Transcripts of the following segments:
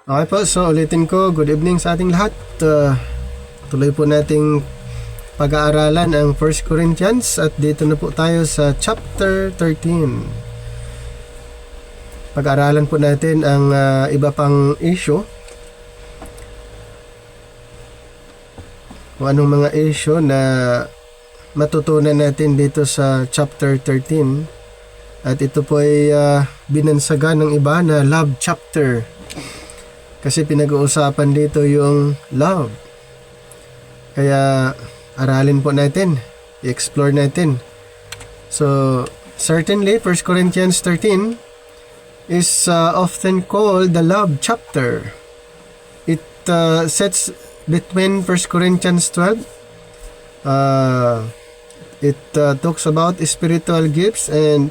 Okay po, so ulitin ko, good evening sa ating lahat. Tuloy po nating pag-aaralan ang 1 Corinthians at dito na po tayo sa chapter 13. Pag-aaralan po natin ang iba pang issue. Kung anong mga issue na matutunan natin dito sa chapter 13. At ito po ay binansagan ng iba na love chapter. Kasi pinag-uusapan dito yung love. Kaya aralin po natin, i-explore natin. So, certainly 1 Corinthians 13 is often called the love chapter. It sets between 1 Corinthians 12. It talks about spiritual gifts, and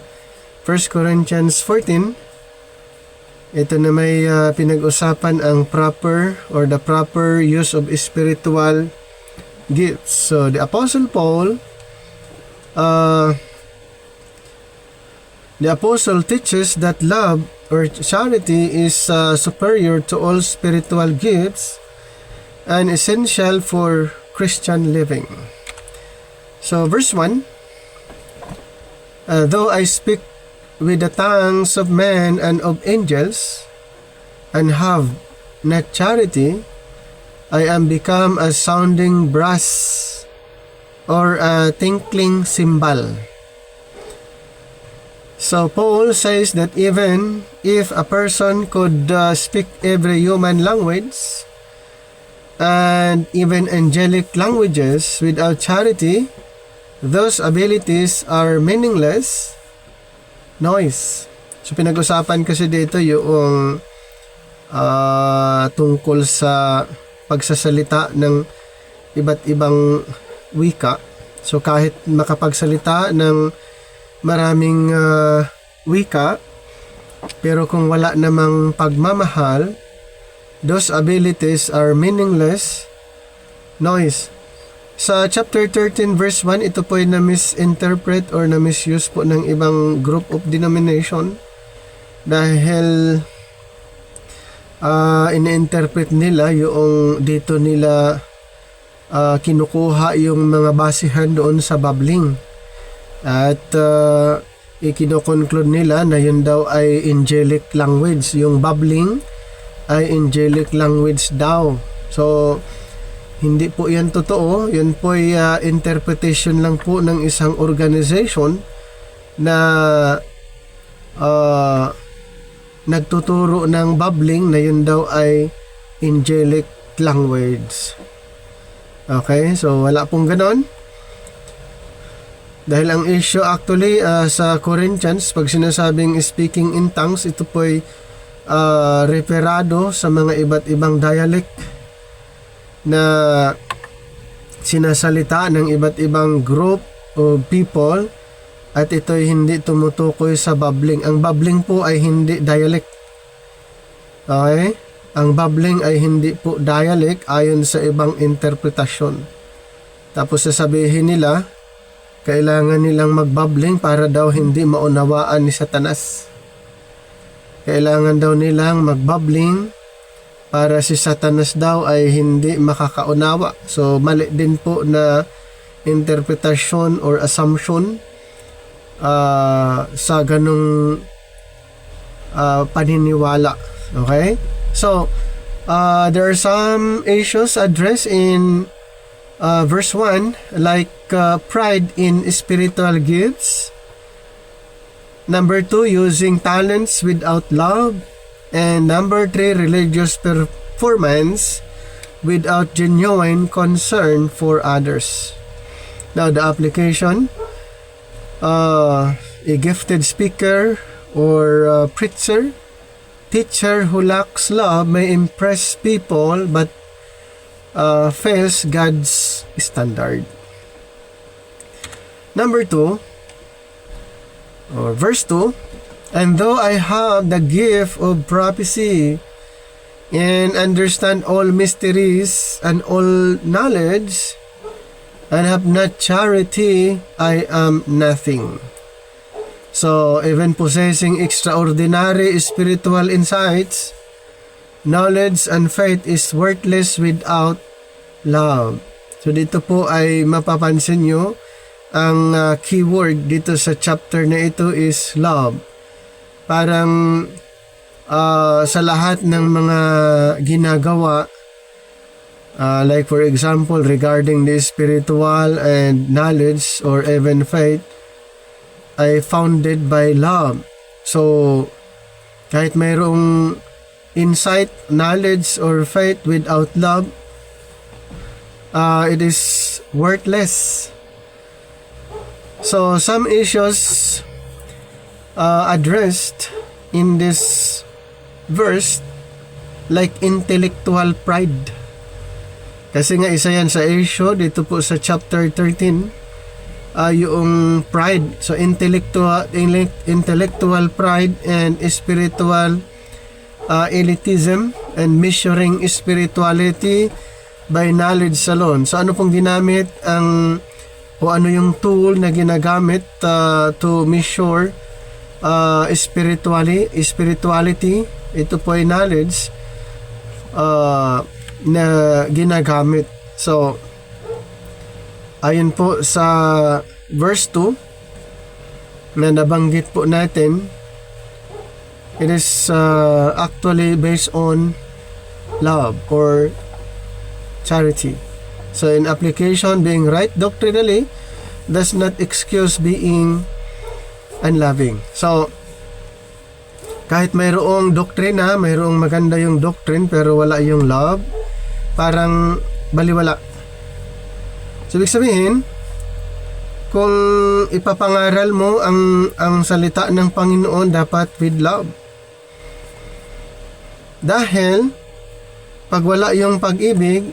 1 Corinthians 14. Ito na may pinag-usapan ang proper or the proper use of spiritual gifts. So, the Apostle Paul, the Apostle teaches that love or charity is superior to all spiritual gifts and essential for Christian living. So, verse 1, though I speak with the tongues of men and of angels, and have not charity, I am become a sounding brass or a tinkling cymbal. So Paul says that even if a person could speak every human language and even angelic languages without charity, those abilities are meaningless noise. So pinag-usapan kasi dito yung tungkol sa pagsasalita ng iba't ibang wika. So kahit makapagsalita ng maraming wika, pero kung wala namang pagmamahal, those abilities are meaningless noise. Sa chapter 13 verse 1, ito po ay na-misinterpret or na-misuse po ng ibang group of denomination dahil ina-interpret nila yung dito nila kinukuha yung mga basihan doon sa babbling at ikino-conclude nila na yun daw ay angelic language. Yung babbling ay angelic language daw. So hindi po yan totoo. Yan po ay interpretation lang po ng isang organization na nagtuturo ng babbling na yun daw ay angelic language. Okay, so wala pong ganon. Dahil ang issue actually sa Corinthians, pag sinasabing speaking in tongues, ito po ay referado sa mga iba't ibang dialect na sinasalita ng iba't ibang group of people, at ito'y hindi tumutukoy sa babbling. Ang babbling po ay hindi dialect. Okay? Ang babbling ay hindi po dialect ayon sa ibang interpretasyon. Tapos sasabihin nila, kailangan nilang magbabbling para daw hindi maunawaan ni Satanas. Kailangan daw nilang magbabbling para si Satanas daw ay hindi makakaunawa. So, mali din po na interpretasyon or assumption sa ganung paniniwala. Okay? So, there are some issues addressed in verse 1, like pride in spiritual gifts. Number 2, using talents without love. And number 3, religious performance without genuine concern for others. Now, the application, a gifted speaker or preacher, teacher who lacks love may impress people but fails God's standard. Number 2, or verse 2, and though I have the gift of prophecy and understand all mysteries and all knowledge, and have not charity, I am nothing. So, even possessing extraordinary spiritual insights, knowledge and faith is worthless without love. So dito po ay mapapansin nyo, ang keyword dito sa chapter na ito is love. Parang sa lahat ng mga ginagawa, like for example regarding the spiritual and knowledge or even faith, ay founded by love. So kahit mayroong insight, knowledge, or faith without love, it is worthless. So some issues addressed in this verse, like intellectual pride. Kasi nga isa yan sa issue dito po sa chapter 13, yung pride. So intellectual pride and spiritual elitism and measuring spirituality by knowledge alone. So ano pong ginamit o ano yung tool na ginagamit to measure spirituality? Ito po ay knowledge na ginagamit. So ayon po sa verse 2 na nabanggit po natin, it is actually based on love or charity. So in application, being right doctrinally does not excuse being unloving. So kahit mayroong doktrina, mayroong maganda yung doctrine pero wala yung love, parang baliwala. So ibig sabihin, kung ipapangaral mo ang salita ng Panginoon, dapat with love. Dahil pag wala yung pag-ibig,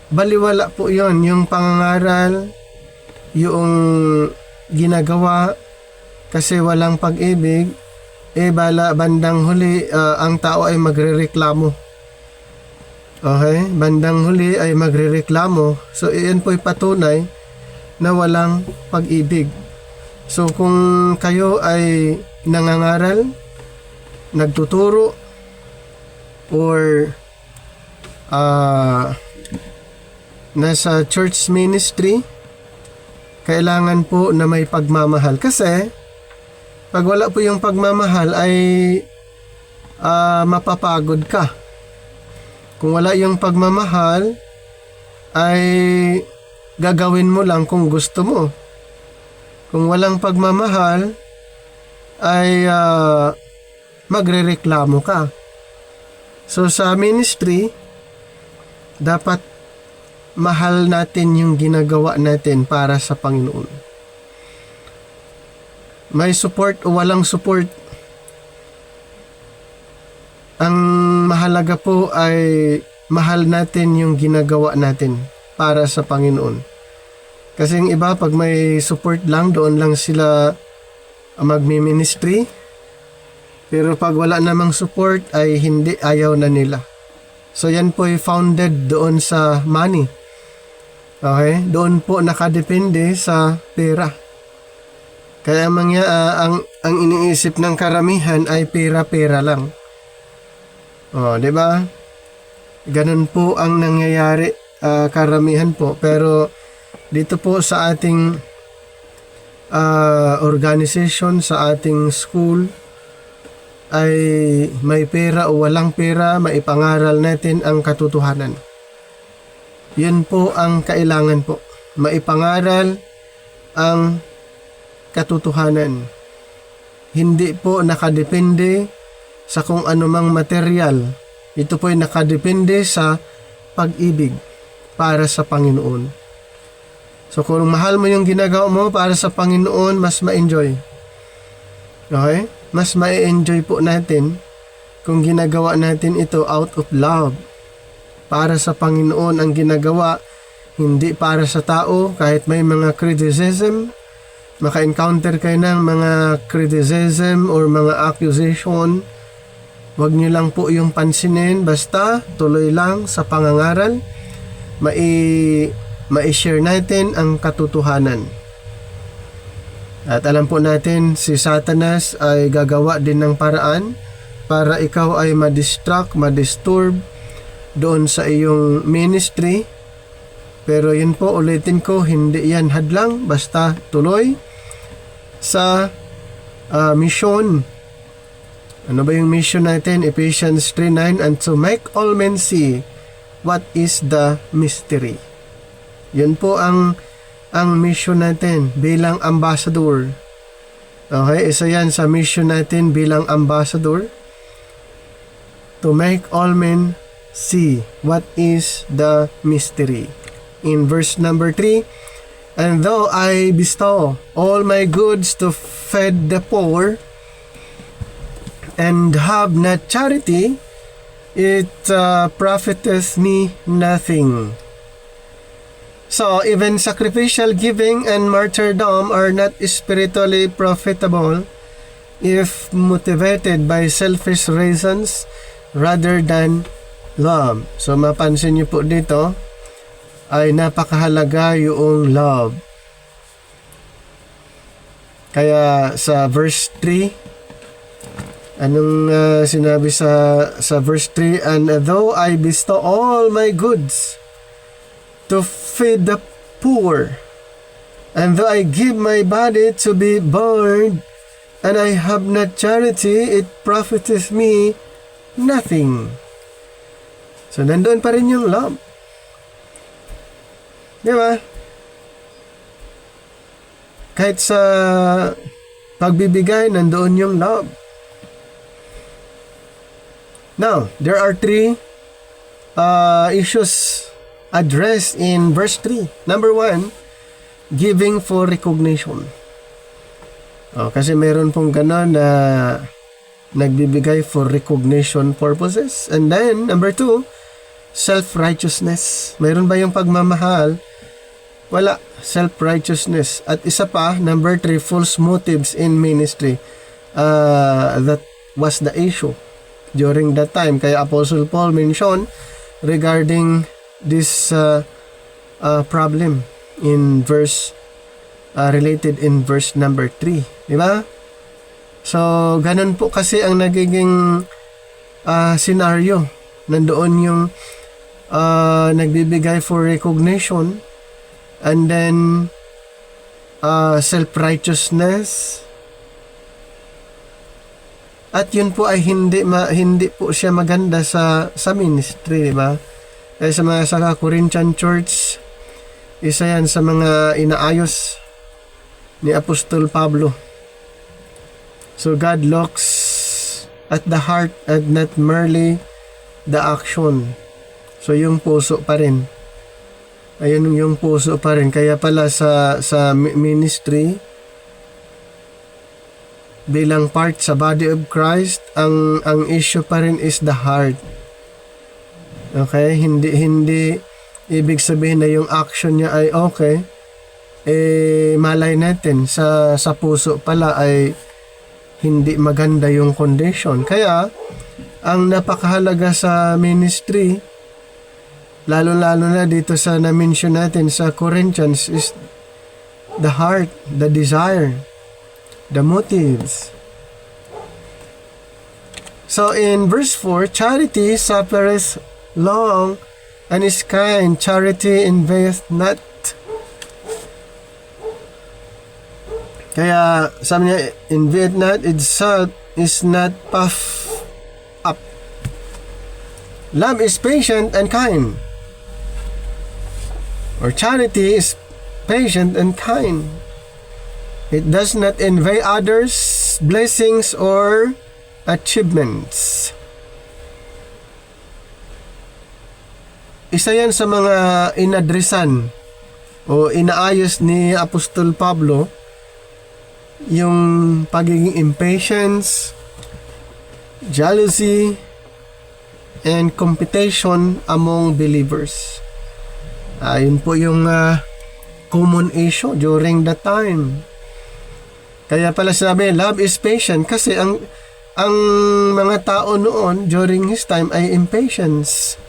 baliwala po yon, yung pangangaral, yung ginagawa, kasi walang pag-ibig, bandang huli ang tao ay magrereklamo. Okay? Bandang huli ay magrereklamo. So iyan po'y patunay na walang pag-ibig. So kung kayo ay nangangaral, nagtuturo, or nasa church ministry, kailangan po na may pagmamahal. Kasi pag wala po yung pagmamahal ay mapapagod ka. Kung wala yung pagmamahal ay gagawin mo lang kung gusto mo. Kung walang pagmamahal ay magrereklamo ka. So sa ministry, dapat mahal natin yung ginagawa natin para sa Panginoon. May support o walang support, ang mahalaga po ay mahal natin yung ginagawa natin para sa Panginoon. Kasi yung iba, pag may support lang, doon lang sila magmi-ministry. Pero pag wala namang support, ay ayaw na nila. So yan po ay founded doon sa money. Okay? Doon po nakadepende sa pera. Kaya ang iniisip ng karamihan ay pera-pera lang. Di ba? Ganun po ang nangyayari, karamihan po. Pero dito po sa ating organization, sa ating school, ay may pera o walang pera, maipangaral natin ang katotohanan. Yun po ang kailangan po. Maipangaral ang katotohanan. Hindi po nakadepende sa kung anumang material. Ito po ay nakadepende sa pag-ibig para sa Panginoon. So kung mahal mo yung ginagawa mo para sa Panginoon, mas ma-enjoy. Okay? Mas ma-enjoy po natin kung ginagawa natin ito out of love. Para sa Panginoon ang ginagawa, hindi para sa tao. Kahit may mga criticism, maka-encounter kayo ng mga criticism or mga accusation, wag nyo lang po yung pansinin, basta tuloy lang sa pangangaral, mai-share natin ang katotohanan. At alam po natin, si Satanas ay gagawa din ng paraan para ikaw ay ma-distract, ma-disturb doon sa iyong ministry. Pero yun po, ulitin ko, hindi yan hadlang, basta tuloy sa mission. Ano ba yung mission natin? Ephesians 3:9, and to make all men see what is the mystery. Yun po ang mission natin bilang ambassador. Okay, isa yan sa mission natin bilang ambassador. To make all men see what is the mystery. In verse number 3, and though I bestow all my goods to feed the poor, and have not charity, it profiteth me nothing. So, even sacrificial giving and martyrdom are not spiritually profitable if motivated by selfish reasons rather than love. So, mapansin niyo po dito, ay napakahalaga yung love. Kaya sa verse 3, anong sinabi sa verse 3? And though I bestow all my goods to feed the poor, and though I give my body to be burned, and I have not charity, it profiteth me nothing. So, nandun pa rin yung love. Di ba? Kahit sa pagbibigay, nandoon yung love. Now, there are three issues addressed in verse 3. Number 1, giving for recognition. Kasi meron pong gano'n na nagbibigay for recognition purposes. And then, number 2, self-righteousness. Mayroon ba yung pagmamahal? Wala. Self-righteousness. At isa pa, number 3, false motives in ministry. That was the issue during that time. Kaya Apostle Paul mentioned regarding this problem in verse related in verse number 3. Diba? So, ganun po kasi ang nagiging scenario. Nandoon yung nagbibigay for recognition, and then self-righteousness, at yun po ay hindi po siya maganda sa ministry, di ba? Kaya sa Corinthian Church, isa yan sa mga inaayos ni Apostol Pablo. So God looks at the heart and not merely the action. So yung puso pa rin. Ayun yung puso pa rin. Kaya pala sa ministry, bilang part sa body of Christ, ang issue pa rin is the heart. Okay? Hindi ibig sabihin na yung action niya ay okay. Malay natin sa puso pala ay hindi maganda yung condition. Kaya ang napakahalaga sa ministry, lalo-lalo na dito sa na-mention natin sa Corinthians, is the heart, the desire, the motives. So in verse 4, charity suffereth long and is kind. Charity envieth not. Kaya sabi niya, envieth not, itself is not puffed up. Love is patient and kind. Or charity is patient and kind. It does not envy others' blessings or achievements. Isa yan sa mga inadresan o inaayos ni Apostol Pablo, yung pagiging impatience, jealousy, and competition among believers. Yun po yung common issue during that time. Kaya pala sabi, love is patient, kasi ang mga tao noon during his time ay impatience.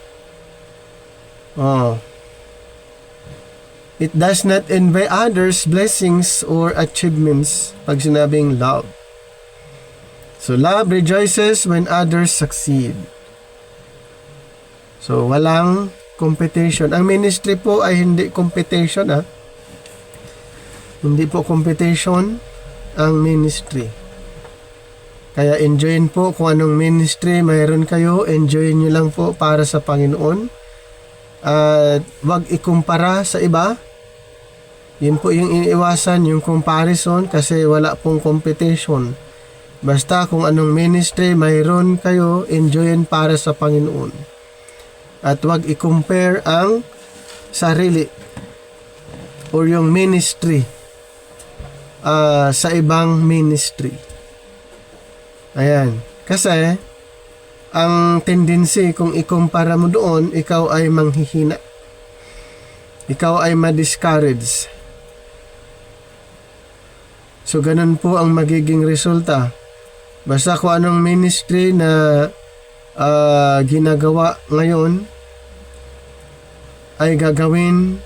It does not envy others' blessings or achievements pag sinabing love. So So, love rejoices when others succeed. So, walang competition. Ang ministry po ay hindi competition, ha? Hindi po competition ang ministry. Kaya enjoyin po kung anong ministry mayroon kayo. Enjoyin nyo lang po para sa Panginoon. At wag ikumpara sa iba. Yun po yung iniiwasan, yung comparison, kasi wala pong competition. Basta kung anong ministry mayroon kayo, enjoyin para sa Panginoon. At wag i-compare ang sarili or yung ministry sa ibang ministry. Ayan. Kasi ang tendency kung ikumpara mo doon, ikaw ay manghihina. Ikaw ay ma-discourage. So, ganun po ang magiging resulta. Basta kung anong ministry na ginagawa ngayon ay gagawin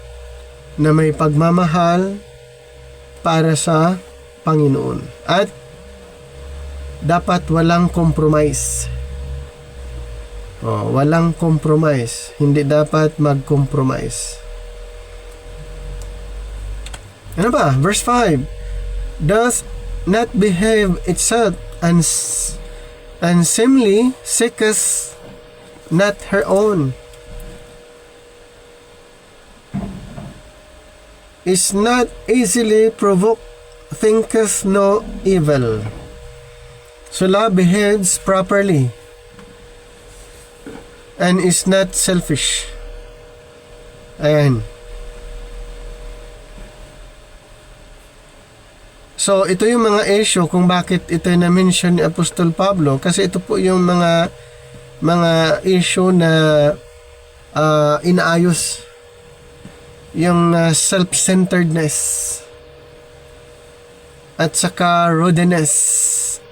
na may pagmamahal para sa Panginoon. At dapat walang compromise. Walang compromise. Hindi dapat mag-compromise. Ano ba? Verse 5. Does not behave itself unseemly, seeketh not her own, is not easily provoked, thinketh no evil. So love behaves properly and is not selfish. Ayan. So, ito yung mga issue kung bakit ito na-mention ni Apostol Pablo, kasi ito po yung mga issue na inaayos. Yung self-centeredness at saka rudeness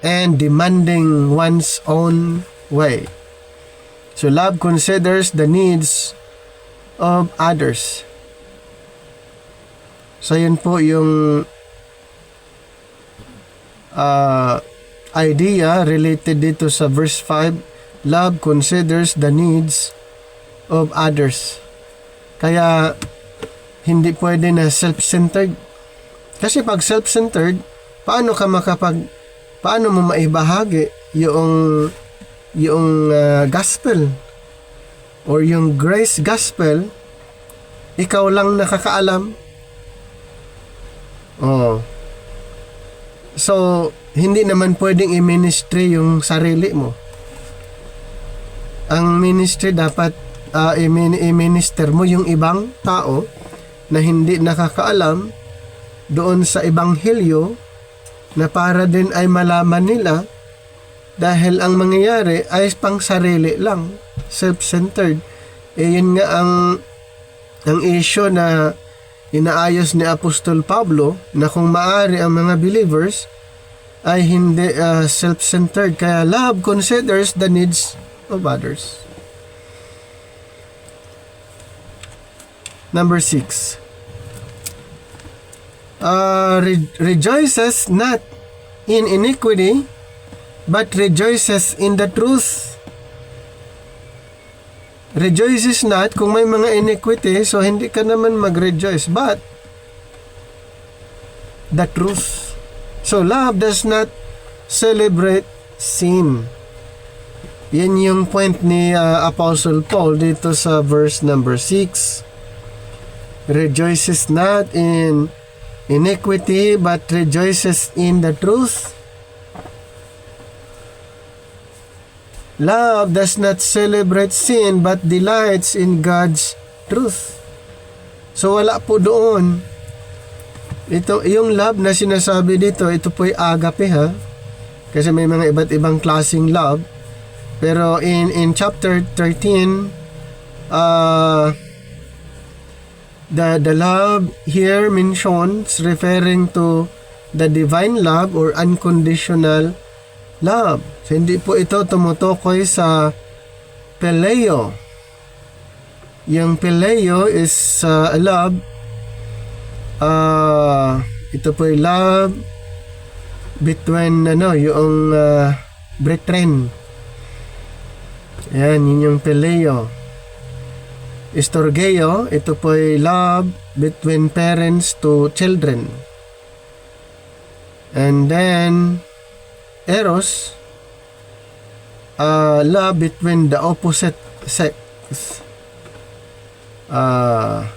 and demanding one's own way. So, love considers the needs of others. So, yun po yung idea related dito sa verse 5. Love considers the needs of others. Kaya hindi pwede na self-centered. Kasi pag self-centered, paano mo maibahagi yung gospel or yung grace gospel? Ikaw lang nakakaalam. So, hindi naman pwedeng i-ministry yung sarili mo. Ang ministry dapat i-minister mo yung ibang tao na hindi nakakaalam doon sa ebanghelyo, na para din ay malaman nila, dahil ang mangyayari ay pang sarili lang, self-centered. Yun nga ang issue na inaayos ni Apostol Pablo, na kung maari ang mga believers ay hindi self-centered. Kaya love considers the needs of others. Number 6. Rejoices not in iniquity, but rejoices in the truth. Rejoices not kung may mga iniquity, so hindi ka naman mag-rejoice, but the truth. So love does not celebrate sin. Yan yung point ni Apostle Paul dito sa verse number 6. Rejoices not in iniquity, but rejoices in the truth. Love does not celebrate sin, but delights in God's truth. So wala po doon. Ito, yung love na sinasabi dito, ito po ay agape, ha? Kasi may mga iba't ibang klaseng love. Pero in chapter 13, the love here mentions referring to the divine love or unconditional love. So, hindi po ito tumutukoy sa phileo. Yung phileo is love. Ito po ay love between yung brethren. Yan, yun yung Phileo. Storgeo, ito po ay love between parents to children. And then, Eros, love between the opposite sex.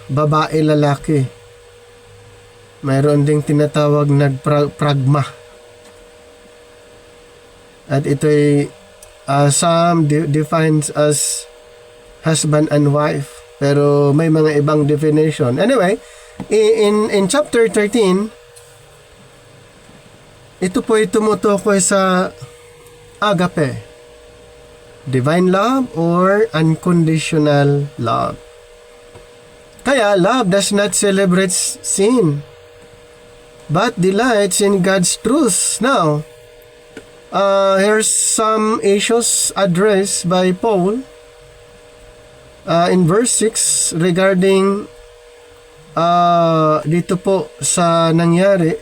Babae, lalaki. Mayroon ding tinatawag pragma. At ito'y some defines as husband and wife. Pero may mga ibang definition. Anyway, in chapter 13, ito po ay tumutukoy sa agape. Divine love or unconditional love. Kaya, love does not celebrate sin, but delights in God's truth. Now, here's some issues addressed by Paul in verse 6 regarding dito po sa nangyari,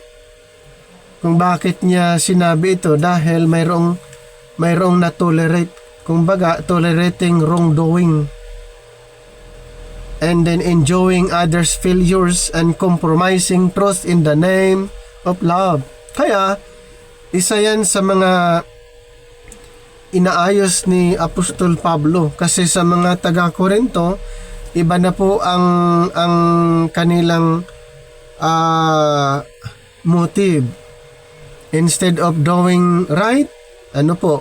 kung bakit niya sinabi ito, dahil mayroong na-tolerate, kumbaga tolerating wrongdoing, and then enjoying others' failures and compromising truth in the name of love. Kaya, isa yan sa mga inaayos ni Apostol Pablo, kasi sa mga taga-Korinto, iba na po ang kanilang motive. Instead of doing right, ano po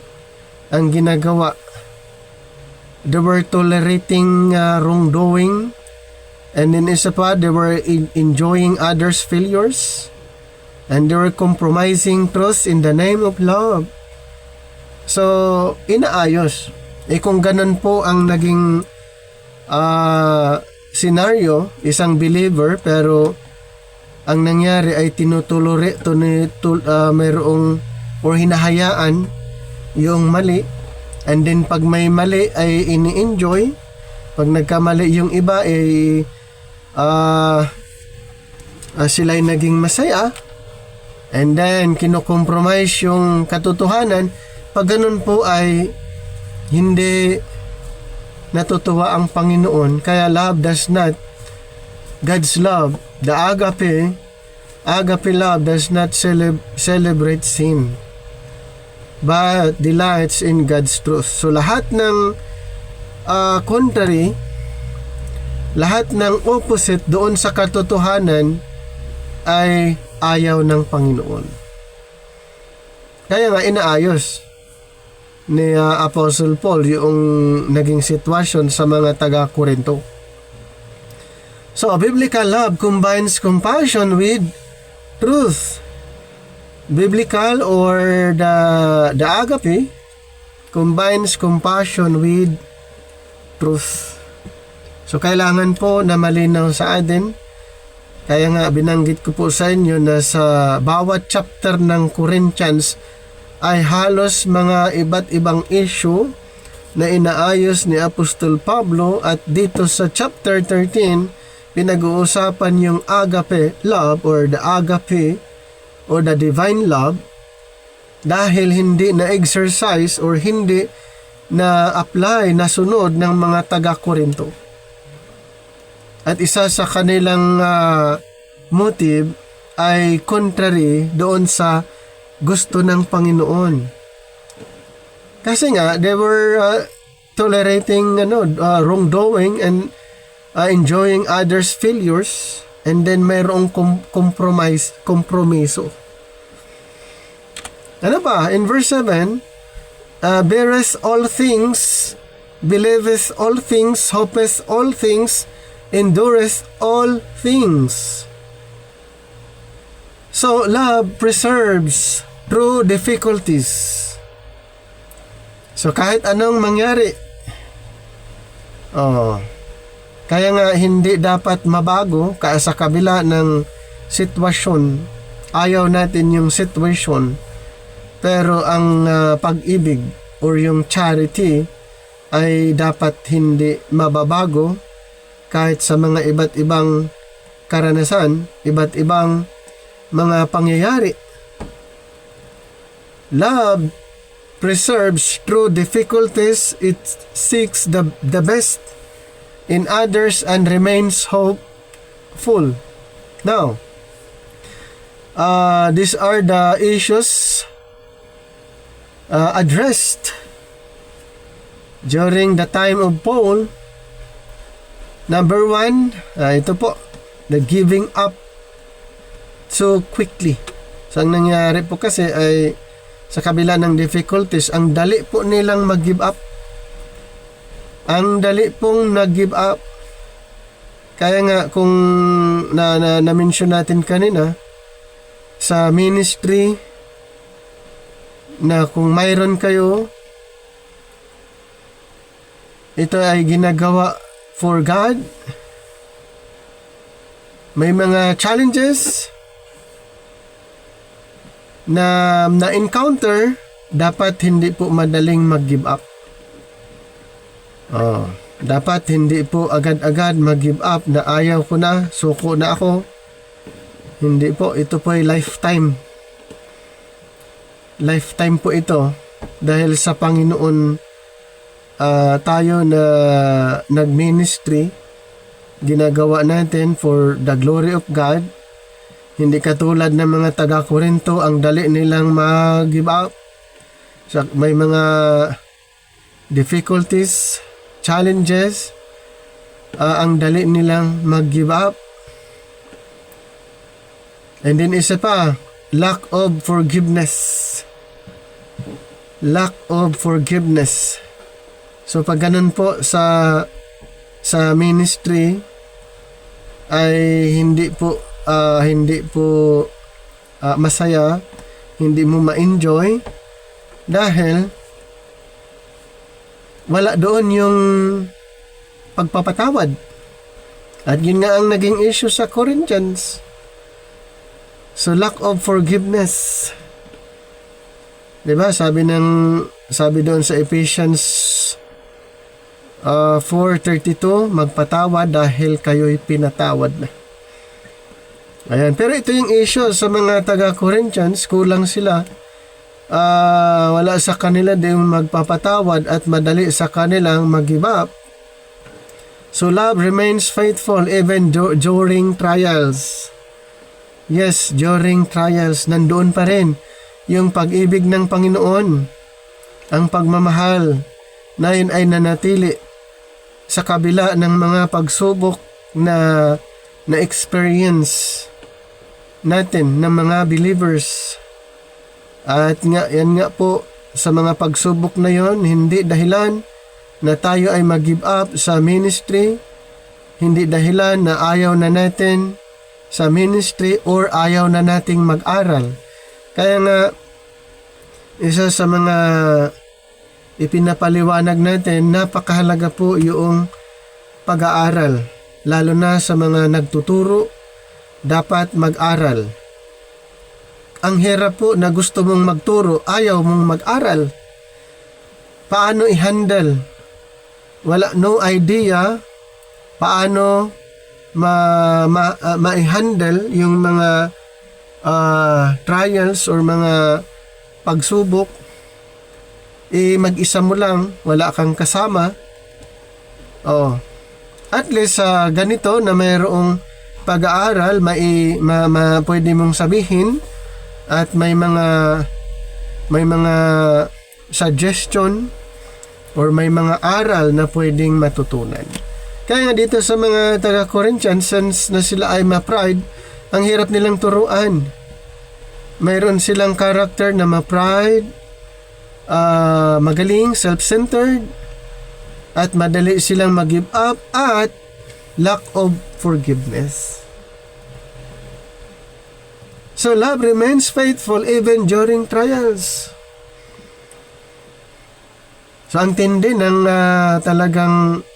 ang ginagawa? They were tolerating wrongdoing, and then isa pa, they were enjoying others' failures, and they were compromising truth in the name of love. So, inaayos. Kung ganun po ang naging scenario, isang believer, pero ang nangyari ay mayroong or hinahayaan yung mali, and then pag may mali ay ini-enjoy, pag nagkamali yung iba ay sila'y naging masaya, and then kinokompromise yung katotohanan. Pag ganun po ay hindi natutuwa ang Panginoon. Kaya love does not, God's love, the agape love does not celebrate sin, but delights in God's truth. So lahat ng contrary, lahat ng opposite doon sa katotohanan ay ayaw ng Panginoon. Kaya nga inaayos ni Apostle Paul yung naging sitwasyon sa mga taga-Korinto. So, biblical love combines compassion with truth. Biblical or the agape combines compassion with truth. So, kailangan po na malinaw sa atin. Kaya nga, binanggit ko po sa inyo na sa bawat chapter ng Corinthians ay halos mga iba't ibang issue na inaayos ni Apostol Pablo, at dito sa chapter 13, pinag-uusapan yung agape love or the agape or the divine love, dahil hindi na-exercise or hindi na-apply, na sunod ng mga taga-Korinto. At isa sa kanilang motive ay contrary doon sa gusto ng Panginoon. Kasi nga, they were tolerating wrongdoing and enjoying others' failures, and then mayroong kompromiso. Ano ba? In verse 7, beareth all things, believeth all things, hopeth all things, endureth all things. So, love preserves through difficulties. So, kahit anong mangyari, kaya nga hindi dapat mabago sa kabila ng sitwasyon. Ayaw natin yung sitwasyon, pero ang pag-ibig or yung charity ay dapat hindi mababago kahit sa mga iba't ibang karanasan, iba't ibang mga pangyayari. Love preserves through difficulties. It seeks the best in others and remains hopeful. Now, these are the issues addressed during the time of Paul. Number 1, ito po, the giving up so quickly. So, ang nangyari po kasi ay sa kabila ng difficulties, ang dali po nilang mag-give up. Ang dali pong nag-give up. Kaya nga, kung na-mention natin kanina, sa ministry, na kung mayroon kayo, ito ay ginagawa for God. May mga challenges na encounter, dapat hindi po madaling mag-give up. Dapat hindi po agad-agad mag-give up na ayaw ko na, suko na ako. Hindi po, ito po ay lifetime. Lifetime po ito dahil sa Panginoon tayo na nag-ministry, ginagawa natin for the glory of God. Hindi katulad ng mga taga-Korinto, ang dali nilang mag-give up. May mga difficulties, challenges, ang dali nilang mag-give up. And then isa pa, lack of forgiveness. Lack of forgiveness. So pag ganun po sa ministry ay hindi po masaya, hindi mo ma-enjoy dahil wala doon yung pagpapatawad. At yun nga ang naging issue sa Corinthians. So lack of forgiveness. 'Di ba? Sabi doon sa Ephesians 4:32, magpatawad dahil kayo'y pinatawad na. Ayan. Pero ito yung issue sa mga taga-Corinthians, kulang sila. Wala sa kanila din magpapatawad at madali sa kanilang mag-give up. So love remains faithful even during trials. Yes, during trials, nandoon pa rin yung pag-ibig ng Panginoon. Ang pagmamahal na yun ay nanatili sa kabila ng mga pagsubok na experience natin ng mga believers. At yan nga po, sa mga pagsubok na yon, hindi dahilan na tayo ay mag-give up sa ministry, hindi dahilan na ayaw na natin sa ministry or ayaw na nating mag-aral. Kaya nga, isa sa mga ipinapaliwanag natin, napakahalaga po yung pag-aaral. Lalo na sa mga nagtuturo, dapat mag-aral. Ang hirap po na gusto mong magturo, ayaw mong mag-aral. Paano i-handle? No idea paano ma-handle yung mga trials or mga pagsubok. Mag-isa mo lang, wala kang kasama. At least ganito na mayroong pag-aaral, pwede mong sabihin at may mga suggestion or may mga aral na pwedeng matutunan. Kaya nga dito sa mga taga-Corinthians, since na sila ay ma-pride, ang hirap nilang turuan. Mayroon silang character na ma-pride, magaling, self-centered, at madali silang mag-give up, at lack of forgiveness. So love remains faithful even during trials. So ang tindi ng talagang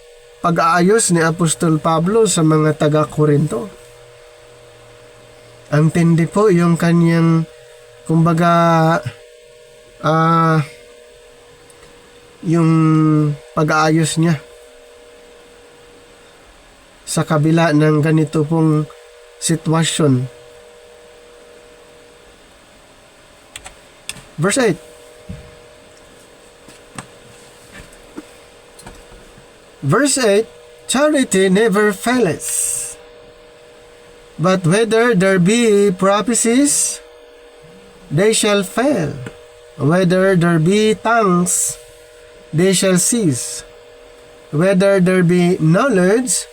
pag-aayos ni Apostol Pablo sa mga taga-Korinto. Ang tindi po yung kanyang, kumbaga, yung pag-aayos niya sa kabila ng ganito pong sitwasyon. Verse 8. Verse 8, charity never faileth. But whether there be prophecies, they shall fail. Whether there be tongues, they shall cease. Whether there be knowledge,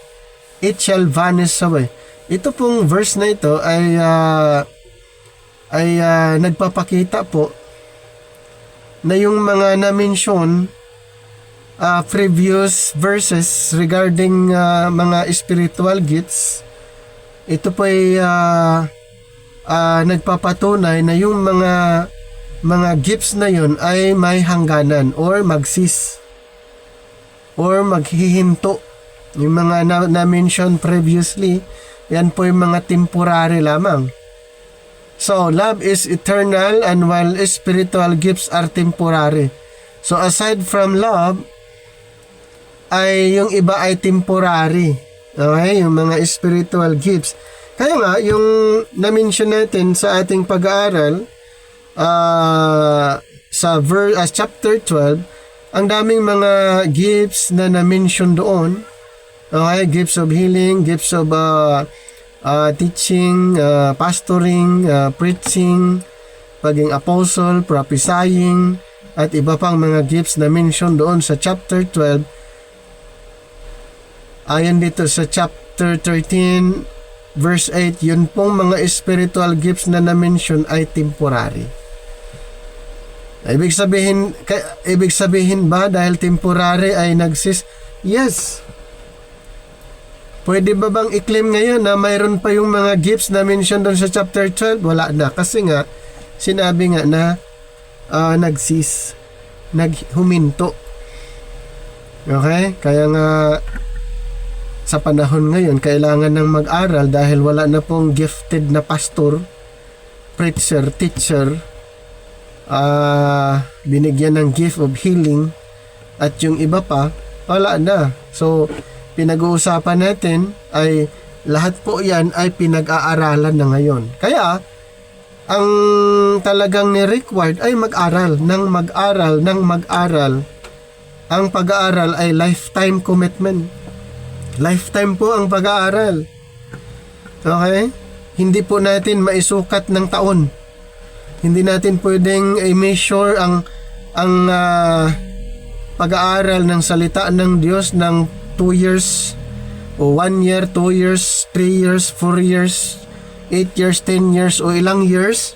it shall vanish away. Ito pong verse na ito ay nagpapakita po na yung mga na-mention previous verses regarding mga spiritual gifts, ito po ay nagpapatunay na yung mga gifts na yun ay may hangganan or magsis or maghihinto. Yung mga na-mention previously, yan po yung mga temporary lamang. So, love is eternal and while spiritual gifts are temporary. So, aside from love, ay yung iba ay temporary. Okay? Yung mga spiritual gifts. Kaya nga, yung na-mention natin sa ating pag-aaral, sa chapter 12, ang daming mga gifts na na-mention doon. Okay, gifts of healing, gifts of teaching, pastoring, preaching, pagiging apostle, prophesying, at iba pang mga gifts na mention doon sa chapter 12. Ayon dito sa chapter 13, verse 8, yun pong mga spiritual gifts na na-mention ay temporary. Ibig sabihin ba dahil temporary ay nagsis? Yes. Pwede ba bang i-claim ngayon na mayroon pa yung mga gifts na mention doon sa chapter 12? Wala na. Kasi nga, sinabi nga na nagsis. Naghuminto. Okay? Kaya nga, sa panahon ngayon, kailangan ng mag-aral dahil wala na pong gifted na pastor, preacher, teacher, binigyan ng gift of healing, at yung iba pa, wala na. So, pinag-uusapan natin ay lahat po yan ay pinag-aaralan na ngayon. Kaya, ang talagang ni-required ay mag-aral. Ang pag-aaral ay lifetime commitment. Lifetime po ang pag-aaral. Okay? Hindi po natin maisukat ng taon. Hindi natin pwedeng i-measure ang pag-aaral ng salita ng Diyos ng 2 years o 1 year, 2 years, 3 years, 4 years, 8 years, 10 years o ilang years.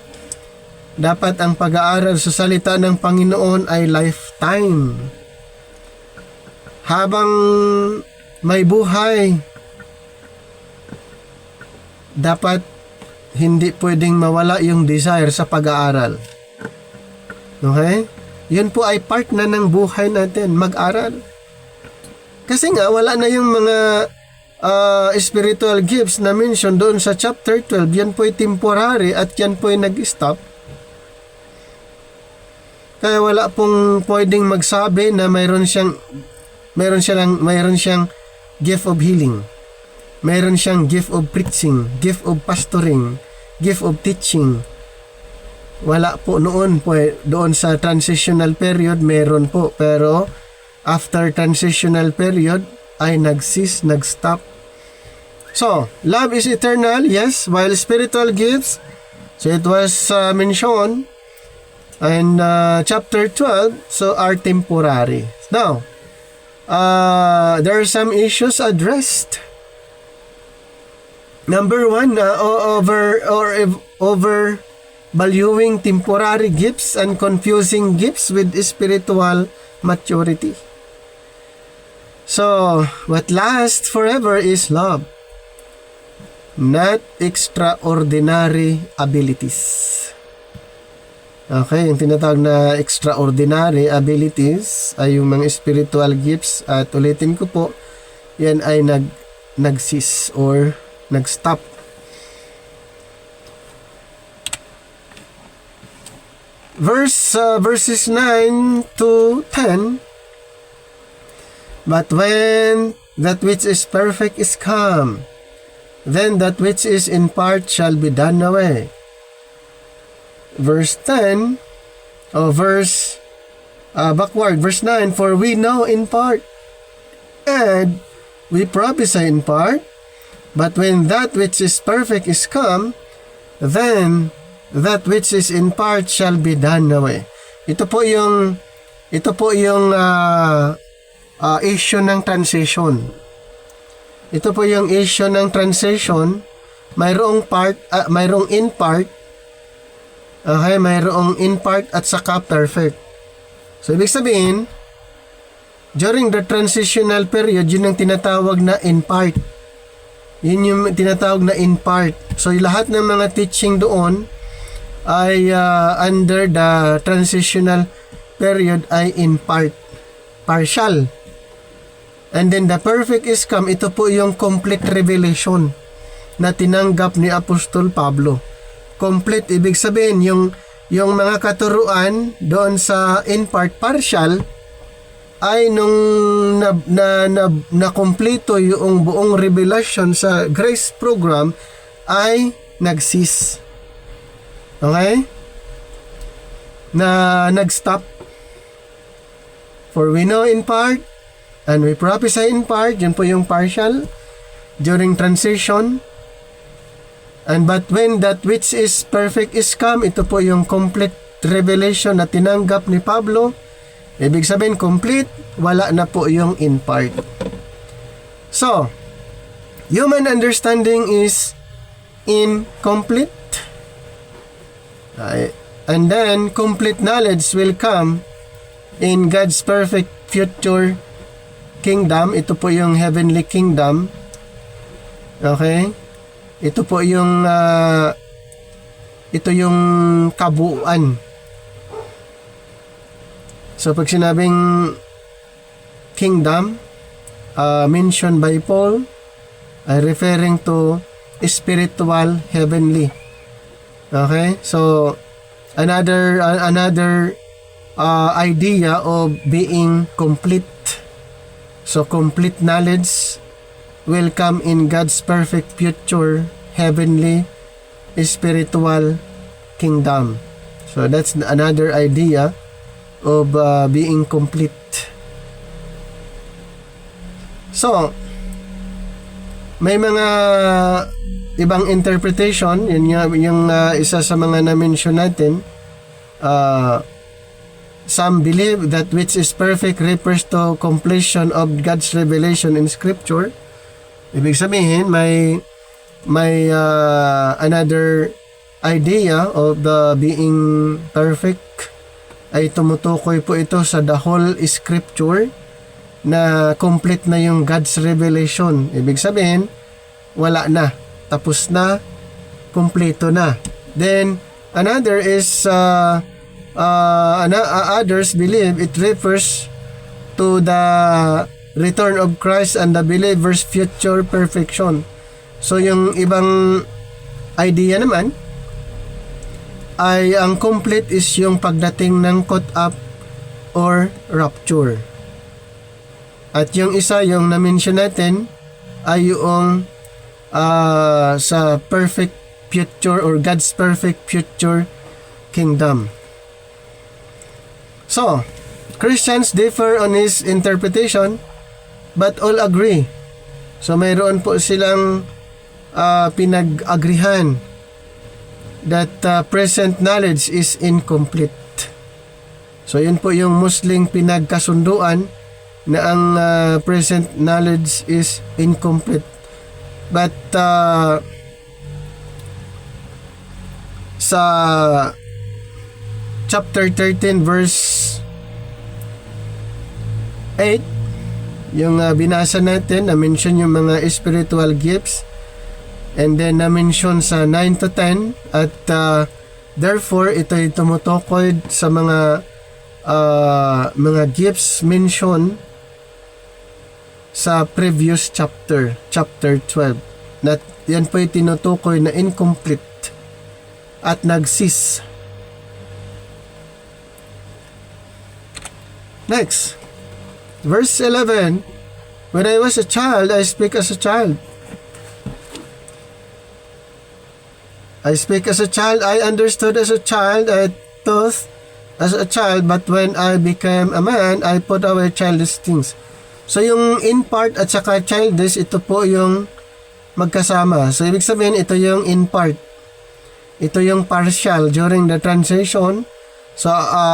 Dapat ang pag-aaral sa salita ng Panginoon ay lifetime. Habang may buhay, dapat hindi pwedeng mawala yung desire sa pag-aaral. Okay? Yun po ay part na ng buhay natin, mag-aral. Kasi nga, wala na yung mga spiritual gifts na mention doon sa chapter 12. Yan po ay temporary at yan po ay nag-stop. Kaya wala pong pwedeng magsabi na mayroon siyang gift of healing. Mayroon siyang gift of preaching, gift of pastoring, gift of teaching. Wala po noon po. Doon sa transitional period, meron po. Pero after transitional period, ay nag-stop. So, love is eternal, yes, while spiritual gifts, so it was mentioned in chapter 12, so are temporary. Now, there are some issues addressed. Number 1, overvaluing temporary gifts and confusing gifts with spiritual maturity. So, what lasts forever is love, not extraordinary abilities. Okay, yung tinatawag na extraordinary abilities ay yung mga spiritual gifts, at ulitin ko po, yan ay nag-cease or nag-stop. Verses 9 to 10. But when that which is perfect is come, then that which is in part shall be done away. Verse 10, verse 9, for we know in part, And we prophesy in part, but when that which is perfect is come, then that which is in part shall be done away. Ito po yung issue ng transition. Ito po yung issue ng transition. Mayroong part, mayroong in part. Okay, mayroong in part at saka perfect. So ibig sabihin, during the transitional period, yun ang tinatawag na in part. Yun yung tinatawag na in part. So lahat ng mga teaching doon ay under the transitional period ay in part, partial. And then the perfect is come. Ito po yung complete revelation na tinanggap ni Apostol Pablo. Complete, ibig sabihin yung mga katuruan doon sa in part, partial, ay nung na kompleto yung buong revelation sa grace program ay nag-cease. Okay? Nag-stop. For we know in part and we prophesy in part. Yun po yung partial during transition. And but when that which is perfect is come, ito po yung complete revelation na tinanggap ni Pablo. Ibig sabihin complete, wala na po yung in part. So, human understanding is incomplete. And then complete knowledge will come in God's perfect future kingdom. Ito po yung heavenly kingdom. Okay? Ito po yung ito yung kabuuan. So pag sinabing kingdom mentioned by Paul ay referring to spiritual heavenly. Okay? So another idea of being complete. So complete knowledge will come in God's perfect future heavenly spiritual kingdom. So that's another idea of being complete. So may mga ibang interpretation. Yun yung isa sa mga na-mention natin. Some believe that which is perfect refers to completion of God's revelation in Scripture. Ibig sabihin, may another idea of the being perfect ay tumutukoy po ito sa the whole Scripture na complete na yung God's revelation. Ibig sabihin, wala na. Tapos na, kumpleto na. Then, another is, others believe it refers to the return of Christ and the believer's future perfection. So, yung ibang idea naman, ay ang complete is yung pagdating ng caught up or rapture. At yung isa, yung na-mention natin, ay yung sa perfect future or God's perfect future kingdom. So, Christians differ on his interpretation but all agree. So, mayroon po silang pinag-agrihan that present knowledge is incomplete. So, yun po yung Muslim pinagkasunduan na ang present knowledge is incomplete. But sa chapter 13 verse 8, yung binasa natin, na-mention yung mga spiritual gifts, and then na-mention sa 9 to 10, at therefore ito'y tumutukoy sa mga gifts mentioned sa previous chapter 12. Na yan po'y tinutukoy na incomplete at nag-cease. Next, verse 11. When I was a child, I speak as a child. I speak as a child, I understood as a child, I thought as a child, but when I became a man, I put away childish things. So yung in part at saka childish, ito po yung magkasama. So ibig sabihin, ito yung in part. Ito yung partial during the transition. So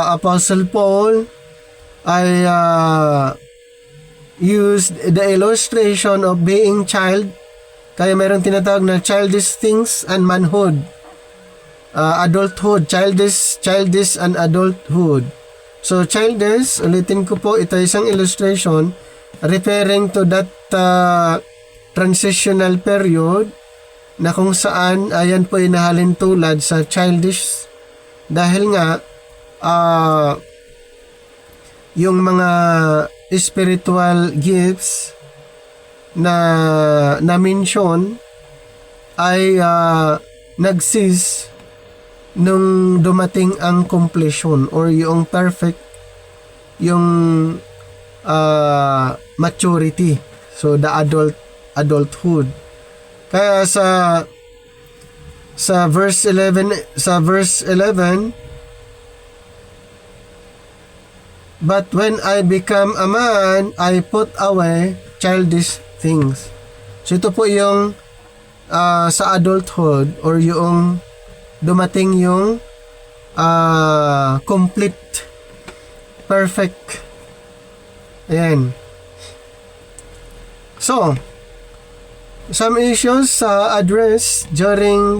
Apostle Paul ay used the illustration of being child. Kaya mayroong tinatawag na childish things and manhood. Adulthood, childish and adulthood. So childish, ulitin ko po, ito isang illustration referring to that transitional period na kung saan ayan po inahalin tulad sa childish dahil nga yung mga spiritual gifts na mention ay nag-cease nung dumating ang completion or yung perfect, yung maturity. So the adulthood. Kaya sa verse 11, but when I become a man, I put away childish things. So ito po yung sa adulthood or yung dumating yung complete, perfect. Ayan. So, some issues addressed during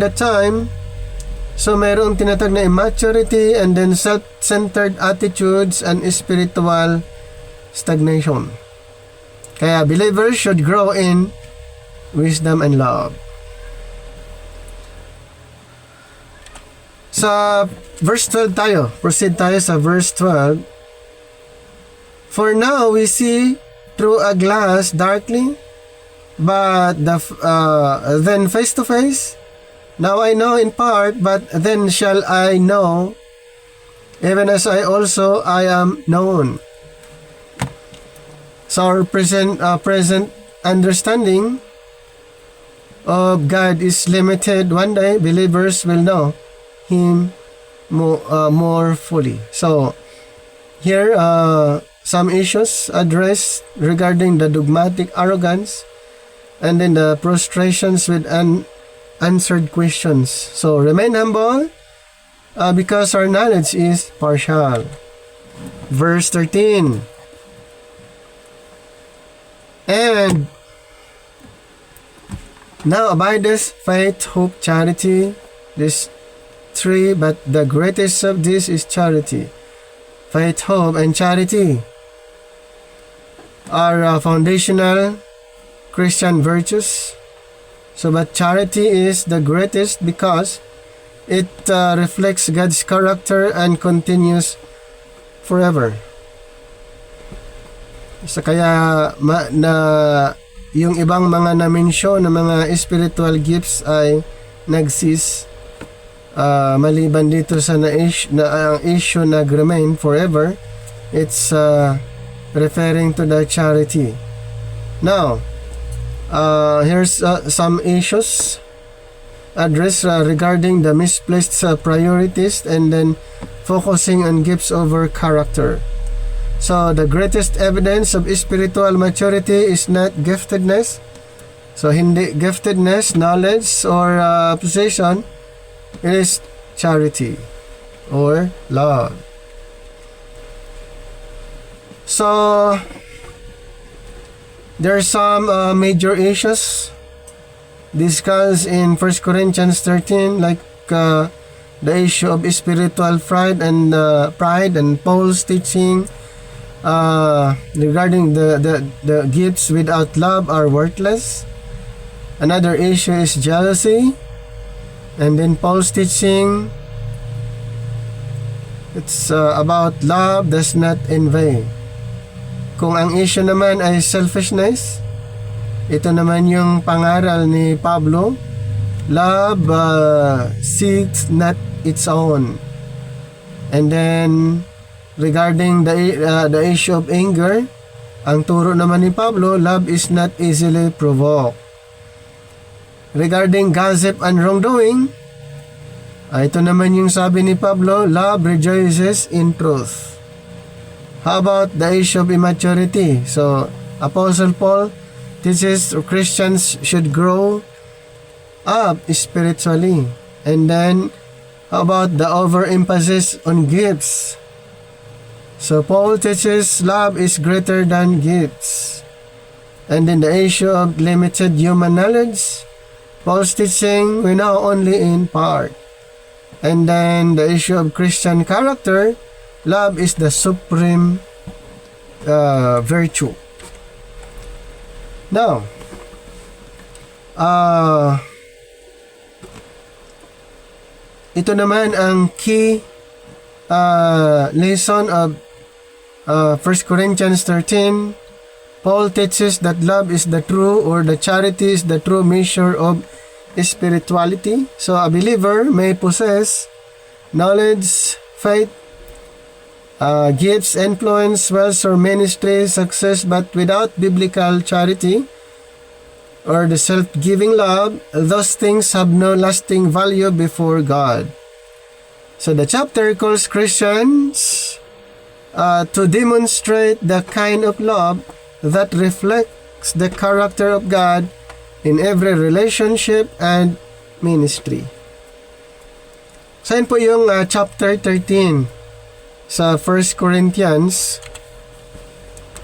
that time. So, mayroong tinatawag na immaturity and then self-centered attitudes and spiritual stagnation. Kaya believers should grow in wisdom and love. Sa verse 12 tayo. Proceed tayo sa verse 12. For now we see through a glass darkly, but then face to face. Now I know in part, but then shall I know, even as I am known. So our present understanding of God is limited. One day, believers will know Him more fully. So here, some issues addressed regarding the dogmatic arrogance and then the prostrations with unanswered questions. So remain humble because our knowledge is partial. Verse 13. And now abideth faith, hope, charity. These three, but the greatest of these is charity. Faith, hope, and charity are foundational Christian virtues. So, but charity is the greatest because it reflects God's character and continues forever. So, kaya yung ibang mga na-mention na mga spiritual gifts ay nag-cease maliban dito sa ang issue nag-remain forever. It's referring to the charity. Now, here's some issues addressed regarding the misplaced priorities and then focusing on gifts over character. So, the greatest evidence of spiritual maturity is not giftedness. So, hindi giftedness, knowledge, or possession. It is charity or love. So, there are some major issues discussed in 1 Corinthians 13, like the issue of spiritual pride and Paul's teaching regarding the gifts without love are worthless. Another issue is jealousy, and then Paul's teaching, it's about love does not envy. Kung ang issue naman ay selfishness, ito naman yung pangaral ni Pablo, love seeks not its own. And then regarding the issue of anger, ang turo naman ni Pablo, love is not easily provoked. Regarding gossip and wrongdoing, ito naman yung sabi ni Pablo, love rejoices in truth. How about the issue of immaturity? So, Apostle Paul teaches Christians should grow up spiritually. And then, how about the overemphasis on gifts? So, Paul teaches love is greater than gifts. And then the issue of limited human knowledge, Paul's teaching we know only in part. And then the issue of Christian character, love is the supreme virtue. Now, ito naman ang key lesson of 1 Corinthians 13. Paul teaches that love is the true, or the charity is the true measure of spirituality. So a believer may possess knowledge, faith, gifts, influence, wealth, or ministry, success, but without biblical charity or the self-giving love, those things have no lasting value before God. So the chapter calls Christians to demonstrate the kind of love that reflects the character of God in every relationship and ministry. So yun po yung chapter 13 sa 1 Corinthians.